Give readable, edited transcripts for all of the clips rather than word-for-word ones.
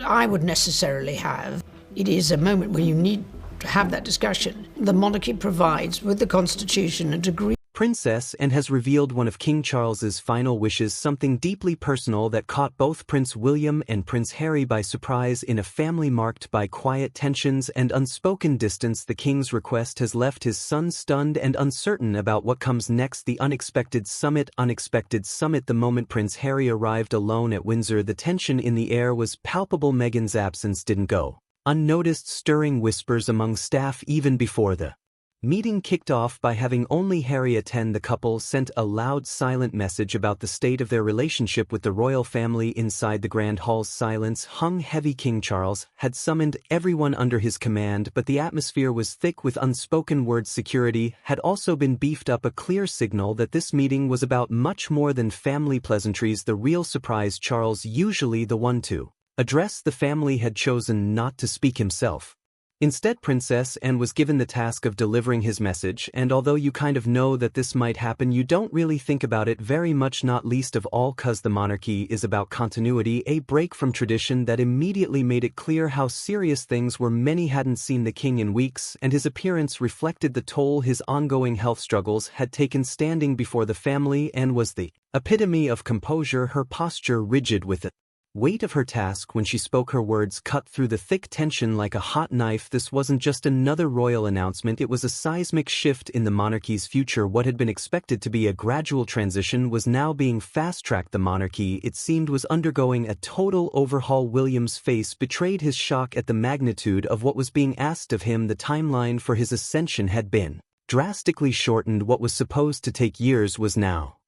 I would necessarily have. It is a moment where you need to have that discussion. The monarchy provides, with the Constitution, a degree Princess and has revealed one of King Charles's final wishes, something deeply personal that caught both Prince William and Prince Harry by surprise. In a family marked by quiet tensions and unspoken distance, the king's request has left his son stunned and uncertain about what comes next. The unexpected summit. The moment Prince Harry arrived alone at Windsor, the tension in the air was palpable. Meghan's absence didn't go unnoticed, stirring whispers among staff even before the meeting kicked off by having only Harry attend. The couple sent a loud, silent message about the state of their relationship with the royal family. Inside the Grand Hall's silence hung heavy. King Charles had summoned everyone under his command, but the atmosphere was thick with unspoken words. Security had also been beefed up, a clear signal that this meeting was about much more than family pleasantries. The real surprise: Charles, usually the one to address the family, had chosen not to speak himself. Instead, Princess Anne was given the task of delivering his message, and although you kind of know that this might happen, you don't really think about it very much, not least of all cause the monarchy is about continuity, a break from tradition that immediately made it clear how serious things were. Many hadn't seen the king in weeks, and his appearance reflected the toll his ongoing health struggles had taken. Standing before the family, Anne was the epitome of composure, her posture rigid with it weight of her task. When she spoke, her words cut through the thick tension like a hot knife. This wasn't just another royal announcement, it was a seismic shift in the monarchy's future. What had been expected to be a gradual transition was now being fast-tracked. The monarchy, it seemed, was undergoing a total overhaul. William's face betrayed his shock at the magnitude of what was being asked of him. The timeline for his ascension had been drastically shortened. What was supposed to take years was now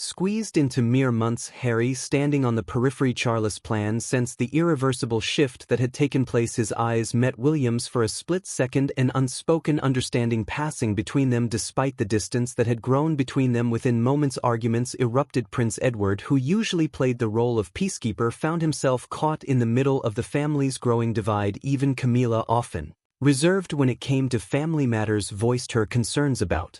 squeezed into mere months. Harry, standing on the periphery, Charles' plan sensed the irreversible shift that had taken place. His eyes met William's for a split second, an unspoken understanding passing between them despite the distance that had grown between them. Within moments, arguments erupted. Prince Edward, who usually played the role of peacekeeper, found himself caught in the middle of the family's growing divide. Even Camilla, often reserved when it came to family matters, voiced her concerns about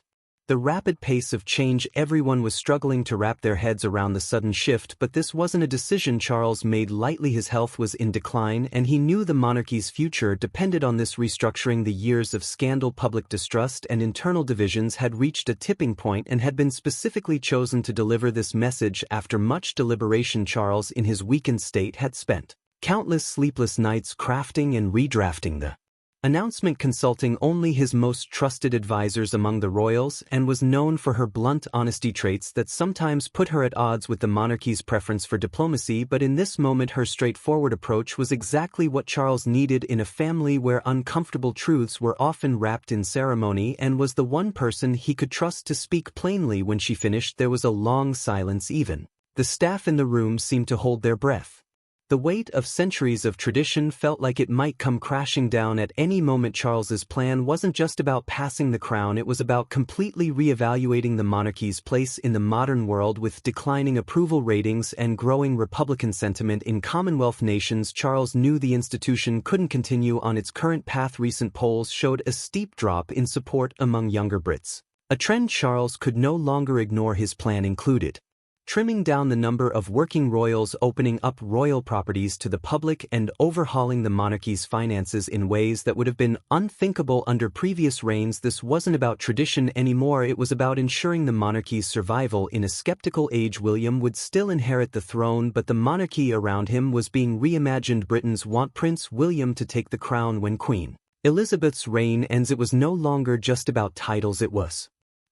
the rapid pace of change. Everyone was struggling to wrap their heads around the sudden shift, but this wasn't a decision Charles made lightly. His health was in decline, and he knew the monarchy's future depended on this restructuring. The years of scandal, public distrust, and internal divisions had reached a tipping point and had been specifically chosen to deliver this message. After much deliberation, Charles, in his weakened state, had spent countless sleepless nights crafting and redrafting the announcement, consulting only his most trusted advisors among the royals, and was known for her blunt honesty, traits that sometimes put her at odds with the monarchy's preference for diplomacy. But in this moment, her straightforward approach was exactly what Charles needed in a family where uncomfortable truths were often wrapped in ceremony, and was the one person he could trust to speak plainly. When she finished, there was a long silence. Even the staff in the room seemed to hold their breath. The weight of centuries of tradition felt like it might come crashing down at any moment. Charles's plan wasn't just about passing the crown, it was about completely re-evaluating the monarchy's place in the modern world. With declining approval ratings and growing Republican sentiment in Commonwealth nations, Charles knew the institution couldn't continue on its current path. Recent polls showed a steep drop in support among younger Brits, a trend Charles could no longer ignore. His plan included trimming down the number of working royals, opening up royal properties to the public, and overhauling the monarchy's finances in ways that would have been unthinkable under previous reigns. This wasn't about tradition anymore, it was about ensuring the monarchy's survival in a skeptical age. William would still inherit the throne, but the monarchy around him was being reimagined. Britons want Prince William to take the crown when Queen Elizabeth's reign ends. It was no longer just about titles, it was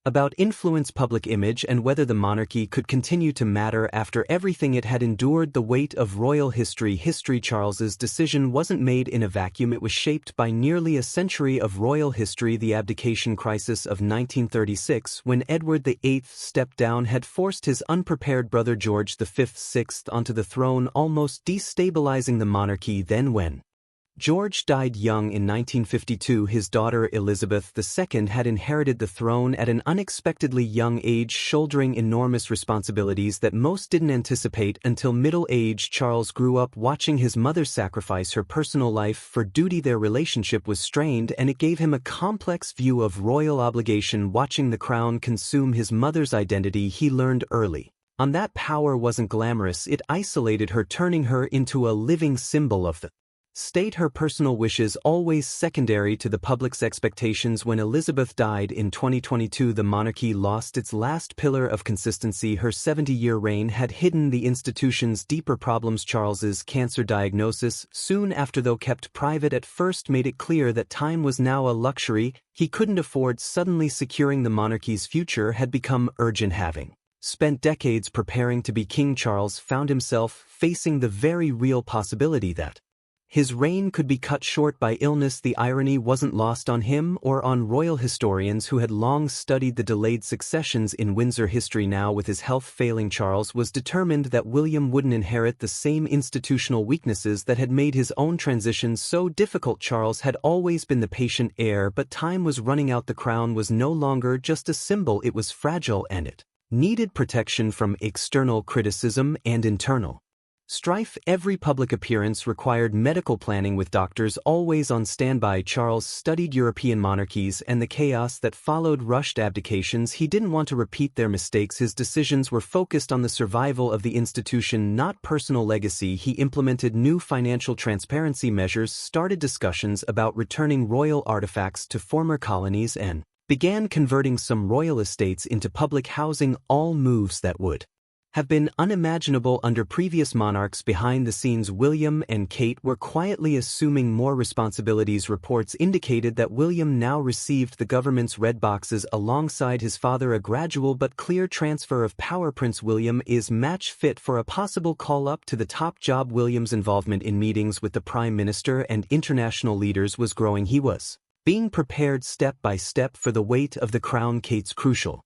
about influence, public image, and whether the monarchy could continue to matter after everything it had endured. The weight of royal history. Charles's decision wasn't made in a vacuum, it was shaped by nearly a century of royal history. The abdication crisis of 1936, when Edward VIII stepped down, had forced his unprepared brother George VI onto the throne, almost destabilizing the monarchy. Then when George died young in 1952, his daughter Elizabeth II had inherited the throne at an unexpectedly young age, shouldering enormous responsibilities that most didn't anticipate. Until middle age, Charles grew up watching his mother sacrifice her personal life for duty. Their relationship was strained, and it gave him a complex view of royal obligation. Watching the crown consume his mother's identity, he learned early On that power wasn't glamorous, it isolated her, turning her into a living symbol of the state, her personal wishes always secondary to the public's expectations. When Elizabeth died in 2022, the monarchy lost its last pillar of consistency. Her 70-year reign had hidden the institution's deeper problems. Charles's cancer diagnosis, soon after though kept private at first, made it clear that time was now a luxury he couldn't afford. Suddenly securing the monarchy's future had become urgent. Having spent decades preparing to be King, Charles found himself facing the very real possibility that his reign could be cut short by illness. The irony wasn't lost on him or on royal historians who had long studied the delayed successions in Windsor history. Now, with his health failing, Charles was determined that William wouldn't inherit the same institutional weaknesses that had made his own transition so difficult. Charles had always been the patient heir, but time was running out. The crown was no longer just a symbol, it was fragile, and it needed protection from external criticism and internal strife. Every public appearance required medical planning, with doctors always on standby. Charles studied European monarchies and the chaos that followed rushed abdications. He didn't want to repeat their mistakes. His decisions were focused on the survival of the institution, not personal legacy. He implemented new financial transparency measures, started discussions about returning royal artifacts to former colonies, and began converting some royal estates into public housing, all moves that would have been unimaginable under previous monarchs. Behind the scenes, William and Kate were quietly assuming more responsibilities. Reports indicated that William now received the government's red boxes alongside his father, a gradual but clear transfer of power. Prince William is match fit for a possible call-up to the top job. William's involvement in meetings with the Prime Minister and international leaders was growing. He was being prepared step by step for the weight of the crown. Kate's crucial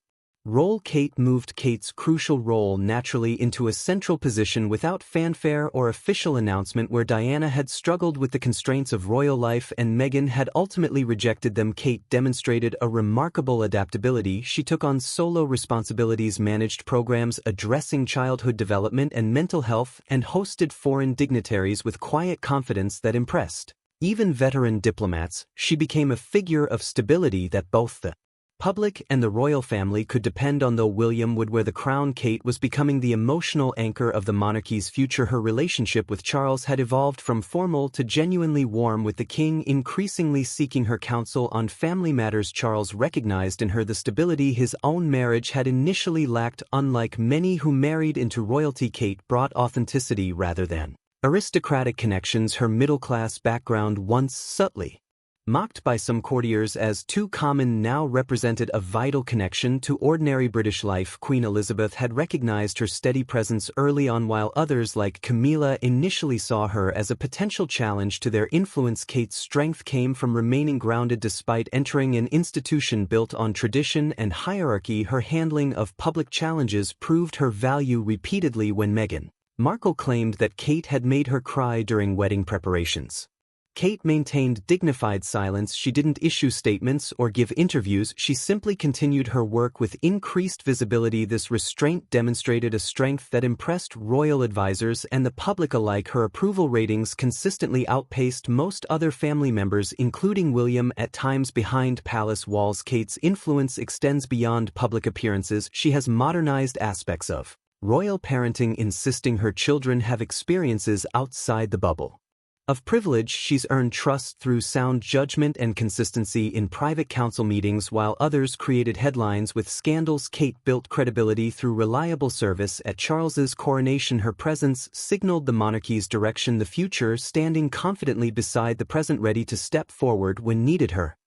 role. Kate moved Kate's crucial role naturally into a central position without fanfare or official announcement. Where Diana had struggled with the constraints of royal life and Meghan had ultimately rejected them, Kate demonstrated a remarkable adaptability. She took on solo responsibilities, managed programs addressing childhood development and mental health, and hosted foreign dignitaries with quiet confidence that impressed even veteran diplomats. She became a figure of stability that both the public and the royal family could depend on. Though William would wear the crown, Kate was becoming the emotional anchor of the monarchy's future. Her relationship with Charles had evolved from formal to genuinely warm, with the king increasingly seeking her counsel on family matters. Charles recognized in her the stability his own marriage had initially lacked. Unlike many who married into royalty, Kate brought authenticity rather than aristocratic connections. Her middle-class background, once subtly mocked by some courtiers as too common, now represented a vital connection to ordinary British life. Queen Elizabeth had recognized her steady presence early on, while others like Camilla initially saw her as a potential challenge to their influence. Kate's strength came from remaining grounded despite entering an institution built on tradition and hierarchy. Her handling of public challenges proved her value repeatedly. When Meghan Markle claimed that Kate had made her cry during wedding preparations, Kate maintained dignified silence. She didn't issue statements or give interviews. She simply continued her work with increased visibility. This restraint demonstrated a strength that impressed royal advisors and the public alike. Her approval ratings consistently outpaced most other family members, including William. At times behind palace walls, Kate's influence extends beyond public appearances. She has modernized aspects of royal parenting, insisting her children have experiences outside the bubble of privilege. She's earned trust through sound judgment and consistency in private council meetings. While others created headlines with scandals, Kate built credibility through reliable service. At Charles's coronation, her presence signaled the monarchy's direction, the future, standing confidently beside the present, ready to step forward when needed. Her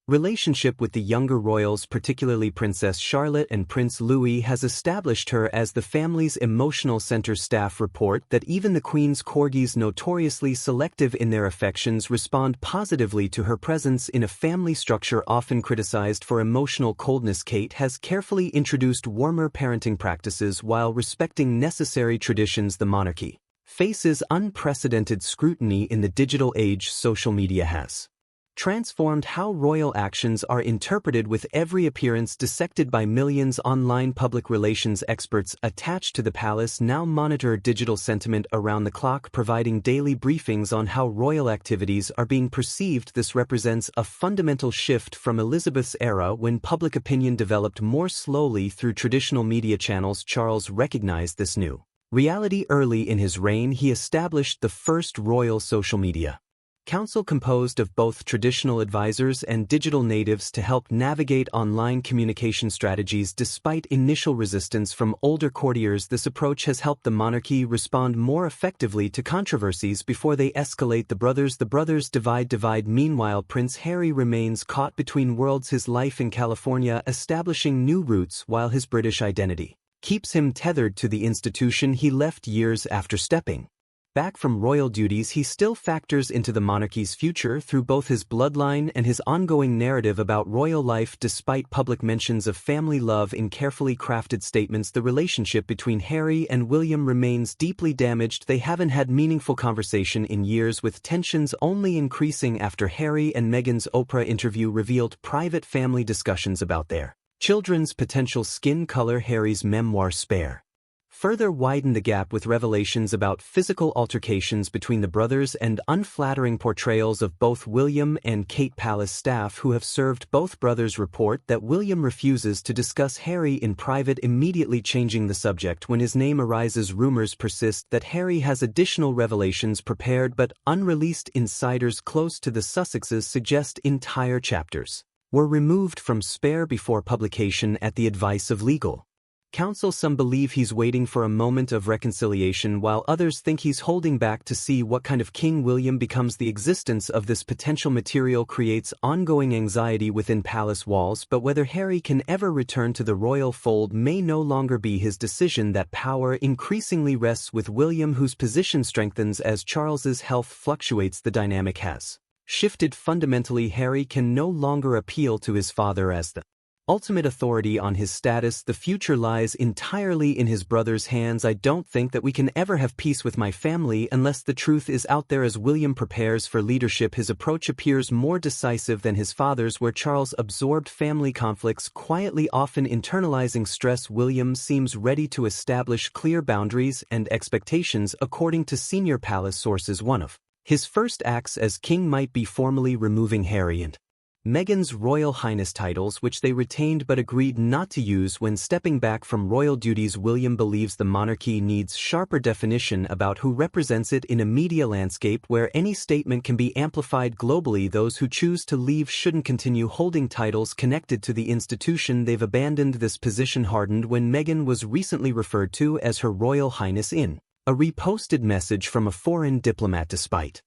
relationship with the younger royals, particularly Princess Charlotte and Prince Louis, has established her as the family's emotional center. Staff report that even the Queen's corgis, notoriously selective in their affections, respond positively to her presence in a family structure often criticized for emotional coldness. Kate has carefully introduced warmer parenting practices while respecting necessary traditions. The monarchy faces unprecedented scrutiny in the digital age. Social media has transformed how royal actions are interpreted, with every appearance dissected by millions. Online public relations experts attached to the palace now monitor digital sentiment around the clock, providing daily briefings on how royal activities are being perceived. This represents a fundamental shift from Elizabeth's era, when public opinion developed more slowly through traditional media channels. Charles recognized this new reality early in his reign. He established the first royal social media council, composed of both traditional advisors and digital natives, to help navigate online communication strategies. Despite initial resistance from older courtiers, this approach has helped the monarchy respond more effectively to controversies before they escalate. The brothers divide. Meanwhile, Prince Harry remains caught between worlds, his life in California establishing new roots, while his British identity keeps him tethered to the institution he left years after stepping back from royal duties. He still factors into the monarchy's future through both his bloodline and his ongoing narrative about royal life. Despite public mentions of family love in carefully crafted statements, the relationship between Harry and William remains deeply damaged. They haven't had meaningful conversation in years, with tensions only increasing after Harry and Meghan's Oprah interview revealed private family discussions about their children's potential skin color. Harry's memoir Spare further widened the gap, with revelations about physical altercations between the brothers and unflattering portrayals of both William and Kate. Palace staff who have served both brothers report that William refuses to discuss Harry in private, immediately changing the subject when his name arises. Rumors persist that Harry has additional revelations prepared but unreleased. Insiders close to the Sussexes suggest entire chapters were removed from Spare before publication at the advice of legal counsel. Some believe he's waiting for a moment of reconciliation, while others think he's holding back to see what kind of king William becomes. The existence of this potential material creates ongoing anxiety within palace walls, but whether Harry can ever return to the royal fold may no longer be his decision. That power increasingly rests with William, whose position strengthens as Charles's health fluctuates. The dynamic has shifted fundamentally. Harry can no longer appeal to his father as the ultimate authority on his status. The future lies entirely in his brother's hands. I don't think that we can ever have peace with my family unless the truth is out there. As William prepares for leadership, his approach appears more decisive than his father's, where Charles absorbed family conflicts quietly, often internalizing stress. William seems ready to establish clear boundaries and expectations. According to senior palace sources, one of his first acts as king might be formally removing Harry and Meghan's Royal Highness titles, which they retained but agreed not to use when stepping back from royal duties. William believes the monarchy needs sharper definition about who represents it in a media landscape where any statement can be amplified globally. Those who choose to leave shouldn't continue holding titles connected to the institution they've abandoned. This position hardened when Meghan was recently referred to as Her Royal Highness in a reposted message from a foreign diplomat. Despite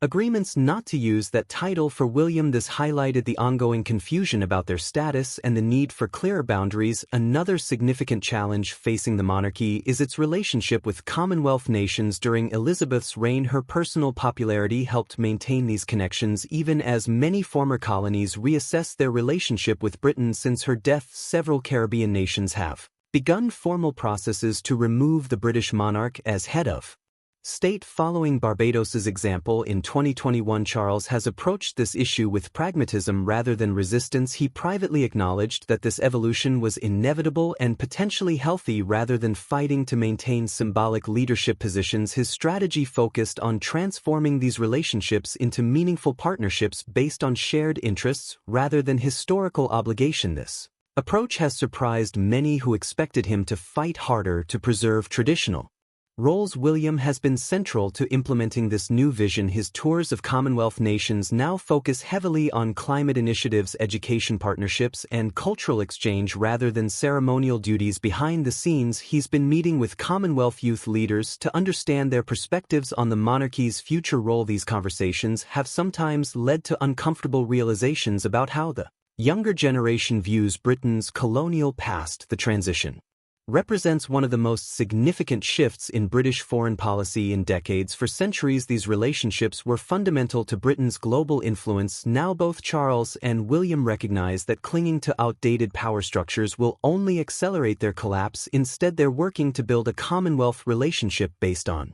agreements not to use that title for William, this highlighted the ongoing confusion about their status and the need for clearer boundaries. Another significant challenge facing the monarchy is its relationship with Commonwealth nations. During Elizabeth's reign, her personal popularity helped maintain these connections, even as many former colonies reassessed their relationship with Britain. Since her death, several Caribbean nations have begun formal processes to remove the British monarch as head of state. Following Barbados's example in 2021, Charles has approached this issue with pragmatism rather than resistance. He privately acknowledged that this evolution was inevitable and potentially healthy rather than fighting to maintain symbolic leadership positions. His strategy focused on transforming these relationships into meaningful partnerships based on shared interests rather than historical obligation. This approach has surprised many who expected him to fight harder to preserve traditional roles. William has been central to implementing this new vision. His tours of Commonwealth nations now focus heavily on climate initiatives, education partnerships, and cultural exchange rather than ceremonial duties. Behind the scenes, he's been meeting with Commonwealth youth leaders to understand their perspectives on the monarchy's future role. These conversations have sometimes led to uncomfortable realizations about how the younger generation views Britain's colonial past. The transition represents one of the most significant shifts in British foreign policy in decades. For centuries, these relationships were fundamental to Britain's global influence. Now both Charles and William recognize that clinging to outdated power structures will only accelerate their collapse. Instead, they're working to build a Commonwealth relationship based on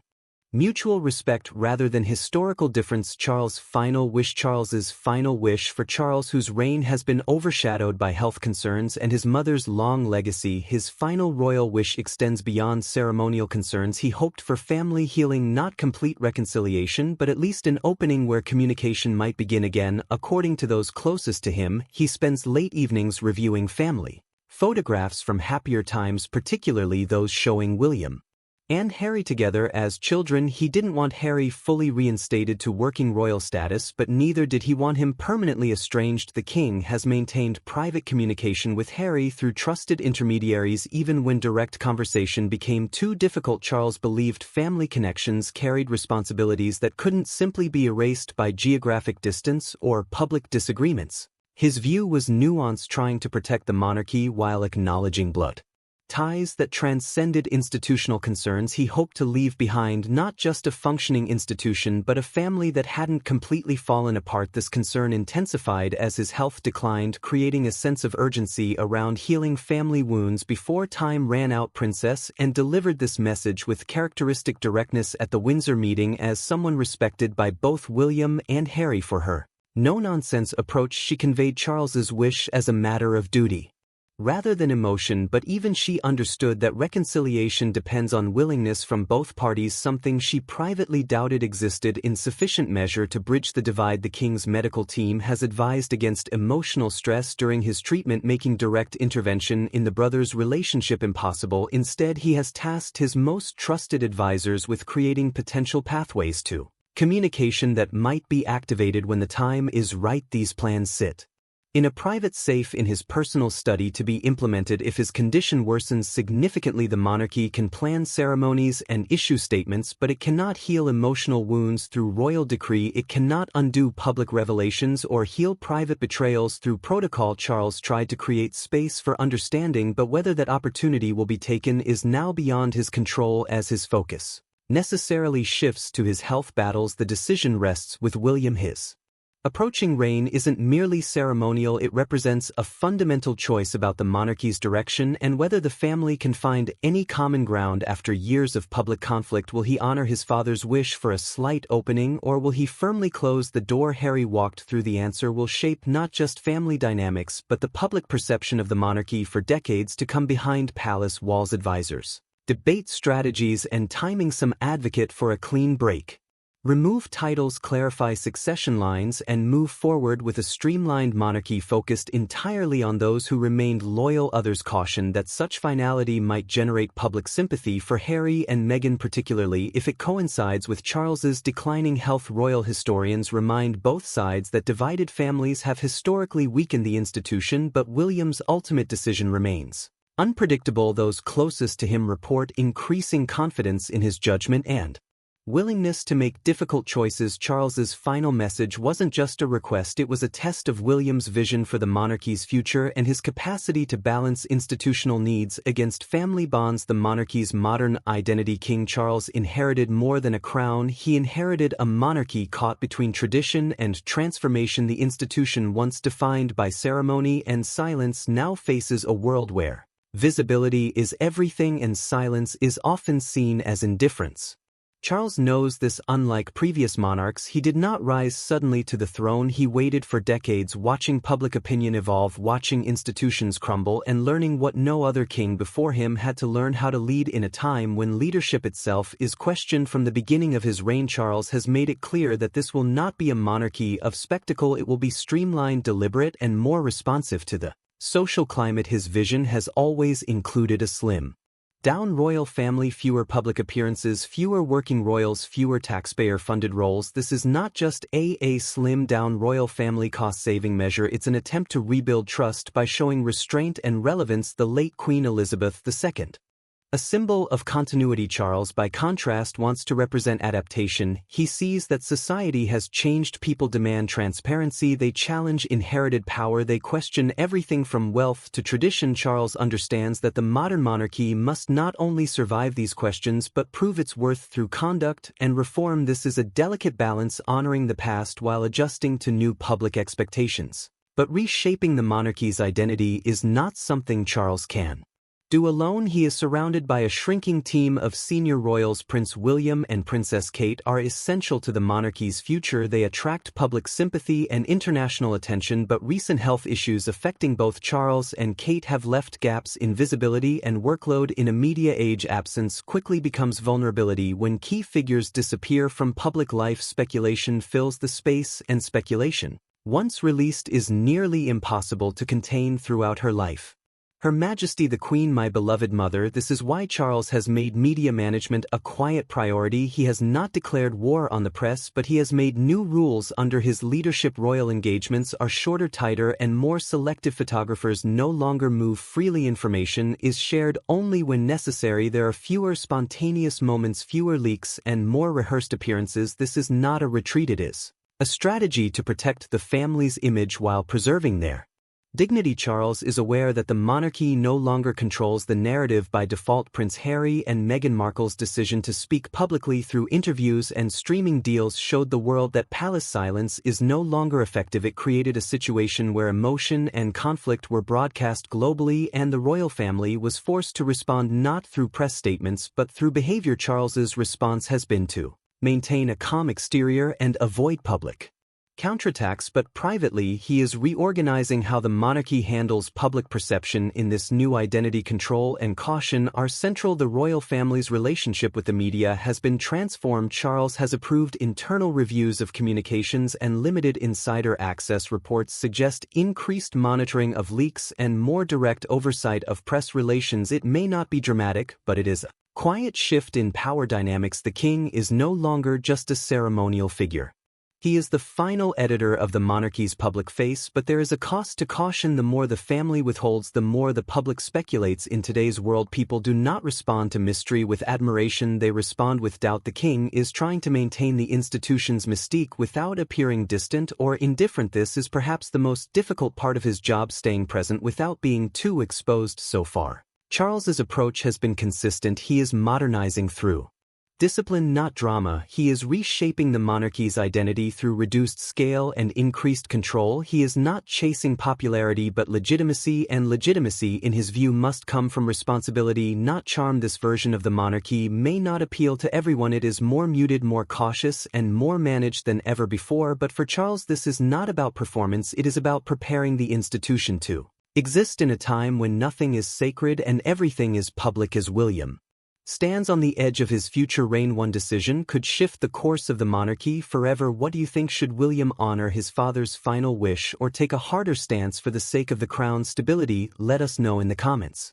Mutual respect rather than historical difference. Charles' final wish. Charles's final wish for Charles, whose reign has been overshadowed by health concerns and his mother's long legacy. His final royal wish extends beyond ceremonial concerns. He hoped for family healing, not complete reconciliation, but at least an opening where communication might begin again. According to those closest to him, he spends late evenings reviewing family photographs from happier times, particularly those showing William and Harry together as children. He didn't want Harry fully reinstated to working royal status, but neither did he want him permanently estranged. The king has maintained private communication with Harry through trusted intermediaries even when direct conversation became too difficult. Charles believed family connections carried responsibilities that couldn't simply be erased by geographic distance or public disagreements. His view was nuanced, trying to protect the monarchy while acknowledging blood ties that transcended institutional concerns. He hoped to leave behind not just a functioning institution but a family that hadn't completely fallen apart. This concern intensified as his health declined, creating a sense of urgency around healing family wounds before time ran out. Princess Anne delivered this message with characteristic directness at the Windsor meeting as someone respected by both William and Harry for her no-nonsense approach. She conveyed Charles's wish as a matter of duty rather than emotion, but even she understood that reconciliation depends on willingness from both parties, something she privately doubted existed in sufficient measure to bridge the divide. The king's medical team has advised against emotional stress during his treatment, making direct intervention in the brothers' relationship impossible. Instead, he has tasked his most trusted advisors with creating potential pathways to communication that might be activated when the time is right. These plans sit in a private safe in his personal study to be implemented if his condition worsens significantly. The monarchy can plan ceremonies and issue statements, but it cannot heal emotional wounds through royal decree. It cannot undo public revelations or heal private betrayals through protocol. Charles tried to create space for understanding, but whether that opportunity will be taken is now beyond his control. As his focus necessarily shifts to his health battles, the decision rests with William. His approaching reign isn't merely ceremonial, it represents a fundamental choice about the monarchy's direction and whether the family can find any common ground after years of public conflict. Will he honor his father's wish for a slight opening, or will he firmly close the door Harry walked through? The answer will shape not just family dynamics but the public perception of the monarchy for decades to come. Behind palace walls, advisors debate strategies and timing. Some advocate for a clean break, remove titles, clarify succession lines, and move forward with a streamlined monarchy focused entirely on those who remained loyal. Others caution that such finality might generate public sympathy for Harry and Meghan, particularly if it coincides with Charles's declining health. Royal historians remind both sides that divided families have historically weakened the institution, but William's ultimate decision remains unpredictable. Those closest to him report increasing confidence in his judgment and willingness to make difficult choices. Charles's final message wasn't just a request, it was a test of William's vision for the monarchy's future and his capacity to balance institutional needs against family bonds. The monarchy's modern identity. King Charles inherited more than a crown, he inherited a monarchy caught between tradition and transformation. The institution, once defined by ceremony and silence, now faces a world where visibility is everything and silence is often seen as indifference. Charles knows this. Unlike previous monarchs, he did not rise suddenly to the throne. He waited for decades, watching public opinion evolve, watching institutions crumble, and learning what no other king before him had to learn: how to lead in a time when leadership itself is questioned. From the beginning of his reign, Charles has made it clear that this will not be a monarchy of spectacle. It will be streamlined, deliberate, and more responsive to the social climate. His vision has always included a slim down royal family, fewer public appearances, fewer working royals, fewer taxpayer-funded roles. This is not just a slim down royal family cost-saving measure, it's an attempt to rebuild trust by showing restraint and relevance. The late Queen Elizabeth II, a symbol of continuity. Charles, by contrast, wants to represent adaptation. He sees that society has changed. People demand transparency, they challenge inherited power, they question everything from wealth to tradition. Charles understands that the modern monarchy must not only survive these questions but prove its worth through conduct and reform. This is a delicate balance, honoring the past while adjusting to new public expectations. But reshaping the monarchy's identity is not something Charles can Do alone, he is surrounded by a shrinking team of senior royals. Prince William and Princess Kate are essential to the monarchy's future. They attract public sympathy and international attention, but recent health issues affecting both Charles and Kate have left gaps in visibility and workload. In a media age, absence quickly becomes vulnerability. When key figures disappear from public life, speculation fills the space, and speculation, once released, is nearly impossible to contain throughout her life. Her Majesty the Queen, my beloved mother. This is why Charles has made media management a quiet priority. He has not declared war on the press, but he has made new rules under his leadership. Royal engagements are shorter, tighter, and more selective. Photographers no longer move freely. Information is shared only when necessary. There are fewer spontaneous moments, fewer leaks, and more rehearsed appearances. This is not a retreat, it is a strategy to protect the family's image while preserving their dignity. Charles is aware that the monarchy no longer controls the narrative by default. Prince Harry and Meghan Markle's decision to speak publicly through interviews and streaming deals showed the world that palace silence is no longer effective. It created a situation where emotion and conflict were broadcast globally, and the royal family was forced to respond not through press statements but through behavior. Charles's response has been to maintain a calm exterior and avoid public counterattacks, but privately he is reorganizing how the monarchy handles public perception. In this new identity, control and caution are central. The royal family's relationship with the media has been transformed. Charles has approved internal reviews of communications and limited insider access. Reports suggest increased monitoring of leaks and more direct oversight of press relations. It may not be dramatic, but it is a quiet shift in power dynamics. The king is no longer just a ceremonial figure. He is the final editor of the monarchy's public face, but there is a cost to caution. The more the family withholds, the more the public speculates. In today's world, people do not respond to mystery with admiration, they respond with doubt. The king is trying to maintain the institution's mystique without appearing distant or indifferent. This is perhaps the most difficult part of his job, staying present without being too exposed. So far, Charles's approach has been consistent. He is modernizing through discipline, not drama. He is reshaping the monarchy's identity through reduced scale and increased control. He is not chasing popularity but legitimacy, and legitimacy, in his view, must come from responsibility, not charm. This version of the monarchy may not appeal to everyone. It is more muted, more cautious, and more managed than ever before. But for Charles, this is not about performance. It is about preparing the institution to exist in a time when nothing is sacred and everything is public. As William stands on the edge of his future reign, one decision could shift the course of the monarchy forever. What do you think? Should William honor his father's final wish or take a harder stance for the sake of the crown's stability? Let us know in the comments.